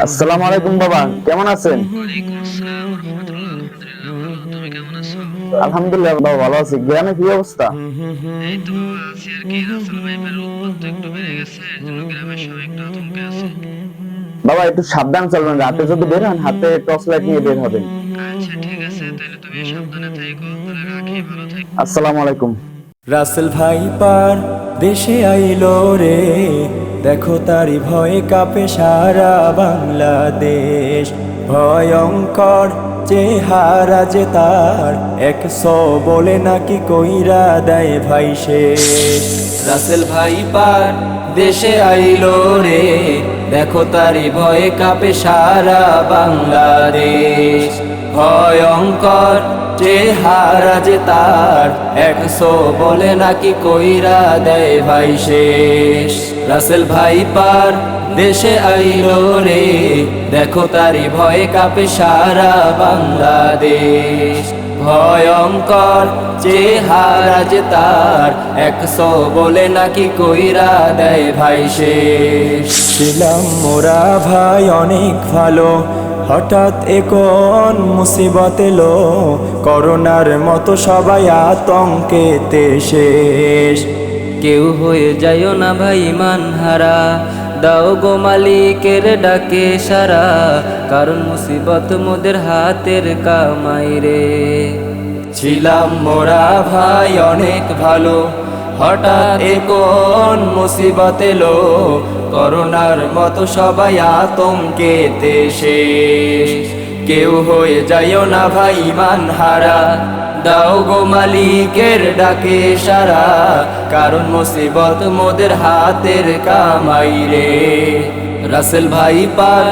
আসসালামু আলাইকুম বাবা, কেমন আছেন? ওয়ালাইকুম আসসালাম রাহমাতুল্লাহ। আলহামদুলিল্লাহ ভালো। তুমি কেমন আছো? আলহামদুলিল্লাহ বাবা, ভালো আছি। গ্রামে কি অবস্থা? এই তো বাবা আছি আর কি। রাসেল ভাইপের উৎপাত তো একটু বেড়ে গেছে, এর জন্য গ্রামের সবাই একটু আতঙ্কে আছে। বাবা একটু সাবধান চলবেন, রাতে যদি বের হন হাতে টর্চ লাইট নিয়ে বের হবেন। আচ্ছা ঠিক আছে, তাহলে তুমি সাবধানে থাইকো, তাহলে রাখি, ভালো থাইকো। আসসালামু আলাইকুম। রাসেল ভাইপার দেশে আইলো রে, দেখো তারি ভয়ে কাঁপে সারা বাংলাদেশ। ভয়ঙ্কর চেহারা যে তার, 100 বলে নাকি কইরা দেয় ভাই শেষ। রাসেল ভাইপার দেশে আইলো রে, দেখো তারি ভয়ে কাঁপে সারা বাংলাদেশ। ভয়ঙ্কর চেহারা যে তার, 100 বলে নাকি কইরা দেয় ভাই শেষ। রাসেল ভাইপার দেশে আইলো রে, দেখো তারি ভয়ে কাঁপে সারা বাংলাদেশ। ভয়ঙ্কর চেহারা যে তার, 100 বলে নাকি কইরা দেয় ভাই শেষ। ছিলাম মোরা ভাই অনেক ভালো, হঠাৎ কোন মুসিবত এলো, করোনার মতো সবাই আতঙ্কেতে শেষ। কেউ হয়ে যাইও না ভাই ইমান হারা, দাও গো মালিকের ডাকে সারা, কারণ মুসিবত মোদের হাতের কামাই রে। ছিলাম মোরা ভাই অনেক ভালো, হঠাৎ কোন মুসিবত এলো, করোনার মতো সবাই আতঙ্কেতে শেষ। কেউ হয়ে যাইও না ভাই ইমান হারা, দাও গো মালিকের ডাকে সারা, কারণ মুসিবত মোদের হাতের কামাই রে। রাসেল ভাইপার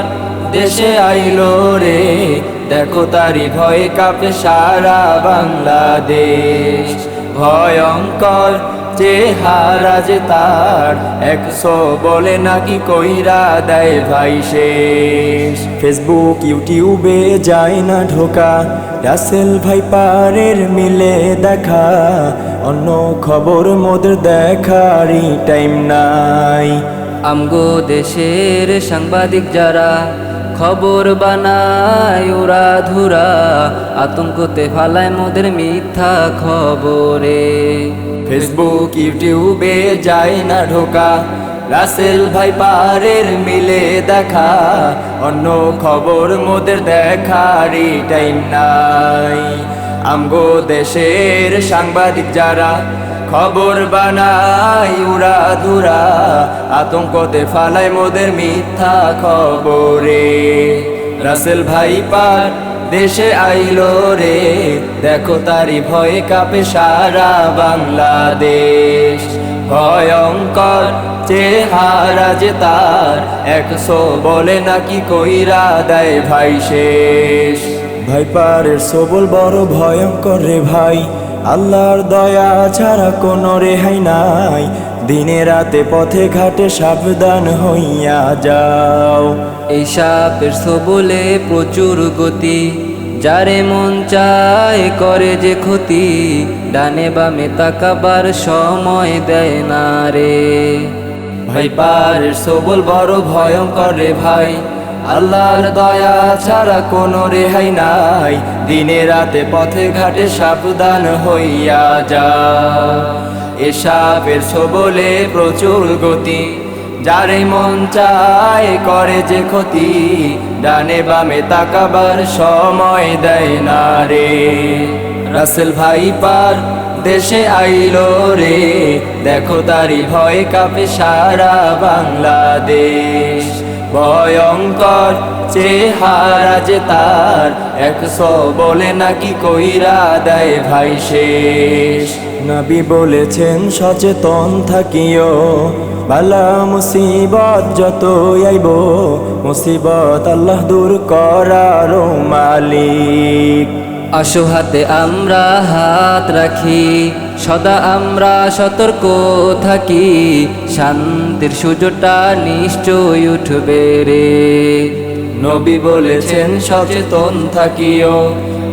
দেশে আইলো রে, দেখো তারি ভয়ে কাঁপে সারা বাংলাদেশ। ভয়ঙ্কর চেহারা যে তার, 100 বলে নাকি কইরা দেয় ভাই শেষ। ফেসবুক ইউটিউবে যায় না ঢোকা, রাসেল ভাইপারের মিলে দেখা, অন্য খবর মোদের দেখারই টাইম নাই। আমগো দেশের সাংবাদিক যারা খবর বানায় উড়া ধুরা, আতঙ্কতে ফালায় মোদের মিথ্যা খবরে। ফেসবুক ইউটিউবে যায় না ঢোকা, রাসেল ভাইপারের মিলে দেখা, অন্য খবর মোদের দেখারই টাইম নাই। আমগো দেশের সাংবাদিক যারা খবর বানায় উড়া ধুরা, আতঙ্কতে ফালায় মোদের মিথ্যা খবরে। রাসেল ভাইপার দেশে আইলো রে, দেখো তারি ভয়ে কাঁপে সারা বাংলাদেশ। ভয়ঙ্কর চেহারা যে তার, 100 বলে নাকি কইরা দেয় ভাই শেষ। ভাইপারের সবল বড় ভয়ঙ্কর রে ভাই, আল্লাহর দয়া ছাড়া কোনো রেহাই নাই। দিনে রাতে পথে ঘাটে সাবধান হইয়া যাও, এই সাপের সবলে প্রচুর গতি, যারে মন চায় করে যে ক্ষতি, ডানে বামে তাকাবার সময় দেয় না রে। ভাইপারের সবল বড় ভয়ঙ্কর রে ভাই, আল্লাহর দয়া ছাড়া কোনো রেহাই নাই। দিনে রাতে পথে ঘাটে সাবধান হইয়া যা, এ সাপের সবলে প্রচুর গতি, যারে মন চায় করে যে ক্ষতি, ডানে বামে তাকাবার সময় দেয় না রে। রাসেল ভাইপার দেশে আইলো রে, দেখো তারি ভয়ে কাঁপে সারা বাংলাদেশ। ভয়ঙ্কর চেহারা যে তার, 100 বলে নাকি কইরা দেয় ভাই শেষ। নবী বলেছেন সচেতন থাকিও, বালা মুসিবত যত আইব, মুসিবত আল্লাহ দূর করার মালিক। আসো হাতে আমরা হাত রাখি, সদা আমরা সতর্ক থাকি, শান্তির সূর্যটা নিশ্চয় উঠবে রে। নবী বলেছেন সচেতন থাকিও,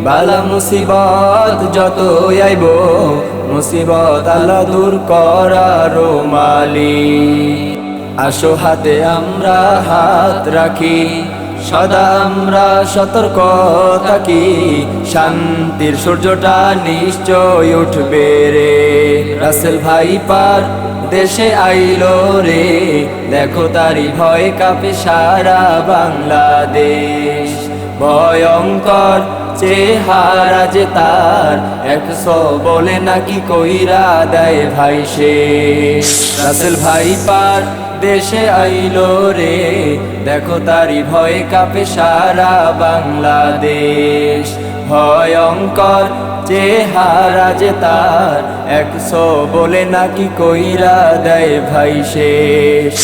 বালা মুসিবত যত আইব, মুসিবত আল্লাহ দূর করার মালিক। আসো হাতে আমরা হাত রাখি, সদা আমরা সতর্ক থাকি, শান্তির সূর্যটা নিশ্চয় উঠবে রে। রাসেল ভাই পার দেশে আইলো রে, দেখো তারি ভয় কাঁপে সারা বাংলাদেশ। ভয়ঙ্কর চেহারা যে তার, 100 বলে নাকি কইরা দেয় ভাই শেষ। রাসেল ভাই পার দেশে আইলো রে, দেখো তারি ভয় কাঁপে সারা বাংলাদেশ। ভয়ঙ্কর চেহারা যে তার, 100 বলে নাকি কইরা দেয় ভাই শেষ।